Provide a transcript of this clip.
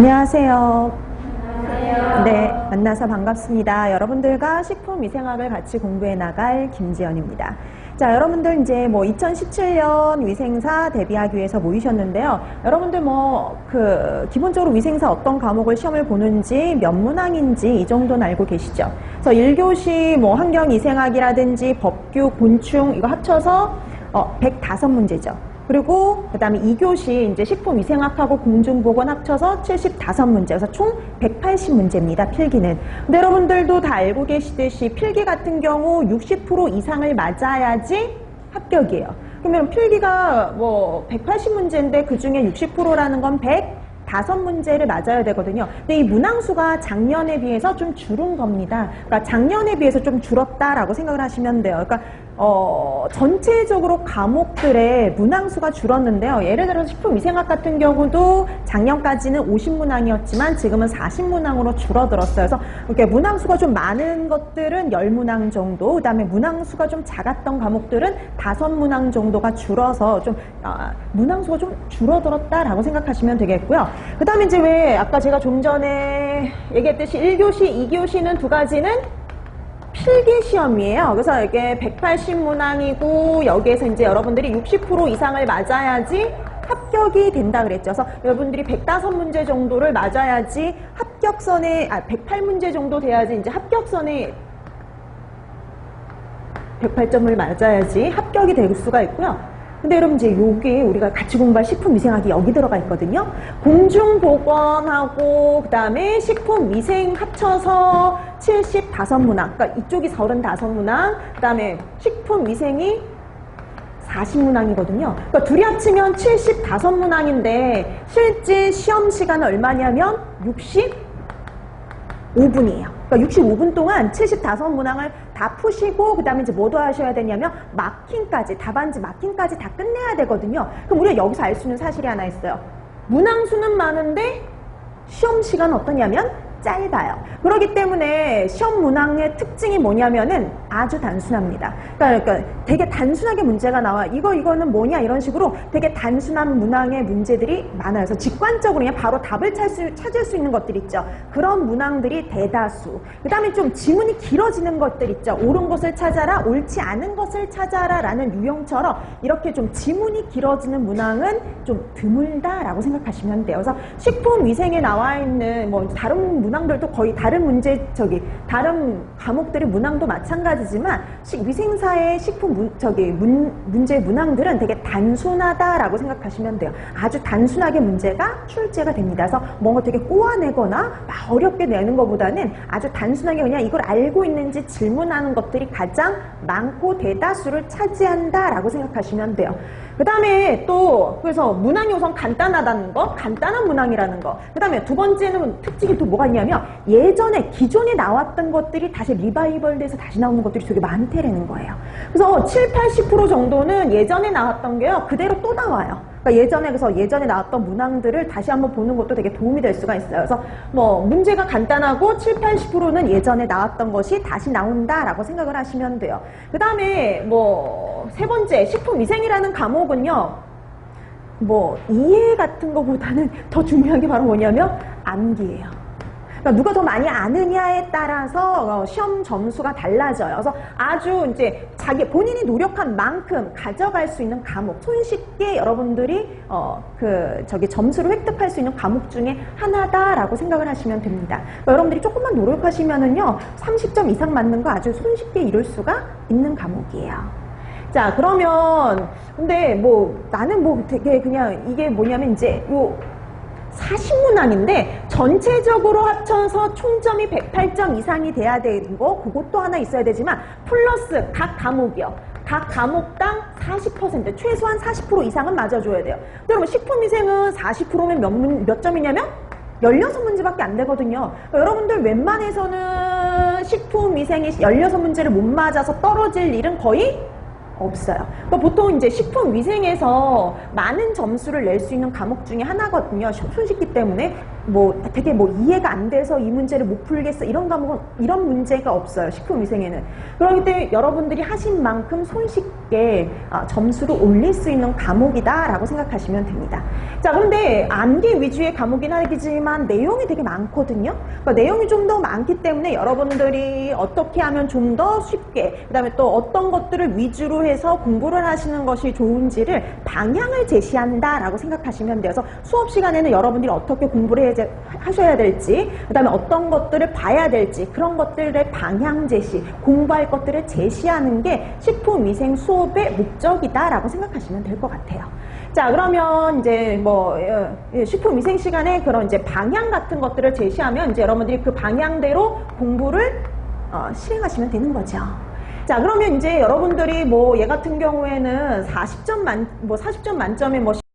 안녕하세요. 안녕하세요. 네, 만나서 반갑습니다. 여러분들과 식품위생학을 같이 공부해 나갈 김지연입니다. 자, 여러분들 이제 2017년 위생사 대비하기 위해서 모이셨는데요. 여러분들 기본적으로 위생사 어떤 과목을 시험을 보는지 몇 문항인지 이 정도는 알고 계시죠? 그래서 1교시 환경위생학이라든지 법규, 곤충 이거 합쳐서 105문제죠. 그리고 그 다음에 2교시 이제 식품위생학하고 공중보건 합쳐서 75문제, 그래서 총 180문제입니다, 필기는. 근데 여러분들도 다 알고 계시듯이 필기 같은 경우 60% 이상을 맞아야지 합격이에요. 그러면 필기가 180문제인데 그 중에 60%라는 건 105문제를 맞아야 되거든요. 근데 이 문항수가 작년에 비해서 좀 줄은 겁니다. 그러니까 작년에 비해서 좀 줄었다라고 생각을 하시면 돼요. 그러니까 전체적으로 과목들의 문항수가 줄었는데요. 예를 들어서 식품위생학 같은 경우도 작년까지는 50문항이었지만 지금은 40문항으로 줄어들었어요. 그래서 이렇게 문항수가 좀 많은 것들은 10문항 정도, 그 다음에 문항수가 좀 작았던 과목들은 5문항 정도가 줄어서 좀 문항수가 좀 줄어들었다라고 생각하시면 되겠고요. 그 다음에 이제 왜 아까 제가 좀 전에 얘기했듯이 1교시, 2교시는 두 가지는 필기 시험이에요. 그래서 이게 180문항이고 여기에서 이제 여러분들이 60% 이상을 맞아야지 합격이 된다 그랬죠. 그래서 여러분들이 105문제 정도를 맞아야지 합격선에 108문제 정도 돼야지 이제 합격선에 108점을 맞아야지 합격이 될 수가 있고요. 근데 여러분 이제 요게 우리가 같이 공부할 식품위생학이 여기 들어가 있거든요. 공중보건하고 그 다음에 식품위생 합쳐서 75문항, 그러니까 이쪽이 35문항, 그 다음에 식품위생이 40문항이거든요. 그러니까 둘이 합치면 75문항인데 실제 시험 시간은 얼마냐면 65분이에요. 그러니까 65분 동안 75문항을 다 푸시고 그 다음에 이제 뭐도 하셔야 되냐면 마킹까지, 답안지 마킹까지 다 끝내야 되거든요. 그럼 우리가 여기서 알 수 있는 사실이 하나 있어요. 문항수는 많은데 시험 시간은 어떠냐면 짧아요. 그렇기 때문에 시험 문항의 특징이 뭐냐면은 아주 단순합니다. 그러니까 되게 단순하게 문제가 나와. 이거는 뭐냐 이런 식으로 되게 단순한 문항의 문제들이 많아요. 그래서 직관적으로 그냥 바로 답을 찾을 수 있는 것들 있죠. 그런 문항들이 대다수. 그 다음에 좀 지문이 길어지는 것들 있죠. 옳은 것을 찾아라, 옳지 않은 것을 찾아라 라는 유형처럼 이렇게 좀 지문이 길어지는 문항은 좀 드물다라고 생각하시면 돼요. 그래서 식품위생에 나와 있는 다른 문항들도 거의 다른 다른 과목들의 문항도 마찬가지지만 위생사의 문제 문항들은 되게 단순하다라고 생각하시면 돼요. 아주 단순하게 문제가 출제가 됩니다. 그래서 뭔가 되게 꼬아내거나 막 어렵게 내는 것보다는 아주 단순하게 그냥 이걸 알고 있는지 질문하는 것들이 가장 많고 대다수를 차지한다라고 생각하시면 돼요. 그 다음에 또 그래서 문항이 우선 간단하다는 거, 간단한 문항이라는 거. 그 다음에 두 번째는 특징이 또 뭐가 있냐면 예전에 기존에 나왔던 것들이 다시 리바이벌 돼서 다시 나오는 것들이 되게 많대라는 거예요. 그래서 70~80% 정도는 예전에 나왔던 게요 그대로 또 나와요. 그러니까 예전에 나왔던 문항들을 다시 한번 보는 것도 되게 도움이 될 수가 있어요. 그래서 문제가 간단하고 70~80%는 예전에 나왔던 것이 다시 나온다라고 생각을 하시면 돼요. 그 다음에 세 번째 식품위생이라는 과목은요 이해 같은 것보다는 더 중요한 게 바로 뭐냐면 암기예요. 그러니까 누가 더 많이 아느냐에 따라서 시험 점수가 달라져요. 그래서 아주 이제 본인이 노력한 만큼 가져갈 수 있는 과목, 손쉽게 여러분들이 점수를 획득할 수 있는 과목 중에 하나다라고 생각을 하시면 됩니다. 그러니까 여러분들이 조금만 노력하시면은요 30점 이상 맞는 거 아주 손쉽게 이룰 수가 있는 과목이에요. 자, 그러면 근데 나는 되게 그냥 이게 뭐냐면 이제 40문항인데 전체적으로 합쳐서 총점이 108점 이상이 돼야 되는 거 그것도 하나 있어야 되지만 플러스 각 과목이요. 각 과목당 40%, 최소한 40% 이상은 맞아줘야 돼요. 근데 여러분 식품위생은 40%면 몇 점이냐면 16문제밖에 안 되거든요. 그러니까 여러분들 웬만해서는 식품위생이 16문제를 못 맞아서 떨어질 일은 거의 없어요. 그러니까 보통 이제 식품위생에서 많은 점수를 낼 수 있는 과목 중에 하나거든요. 손쉽기 때문에. 되게 이해가 안 돼서 이 문제를 못 풀겠어 이런 과목은 이런 문제가 없어요. 식품위생에는. 그렇기 때문에 여러분들이 하신 만큼 손쉽게 점수를 올릴 수 있는 과목이다라고 생각하시면 됩니다. 자, 그런데 암기 위주의 과목이긴 하지만 내용이 되게 많거든요. 그러니까 내용이 좀 더 많기 때문에 여러분들이 어떻게 하면 좀 더 쉽게, 그 다음에 또 어떤 것들을 위주로 해서 공부를 하시는 것이 좋은지를 방향을 제시한다라고 생각하시면 돼요. 그래서 수업 시간에는 여러분들이 어떻게 공부를 하셔야 될지, 그 다음에 어떤 것들을 봐야 될지, 그런 것들의 방향 제시, 공부할 것들을 제시하는 게 식품위생 수업의 목적이다라고 생각하시면 될 것 같아요. 자, 그러면 이제 식품위생 시간에 그런 이제 방향 같은 것들을 제시하면 이제 여러분들이 그 방향대로 공부를 실행하시면 되는 거죠. 자, 그러면 이제 여러분들이 얘 같은 경우에는 40점 만점에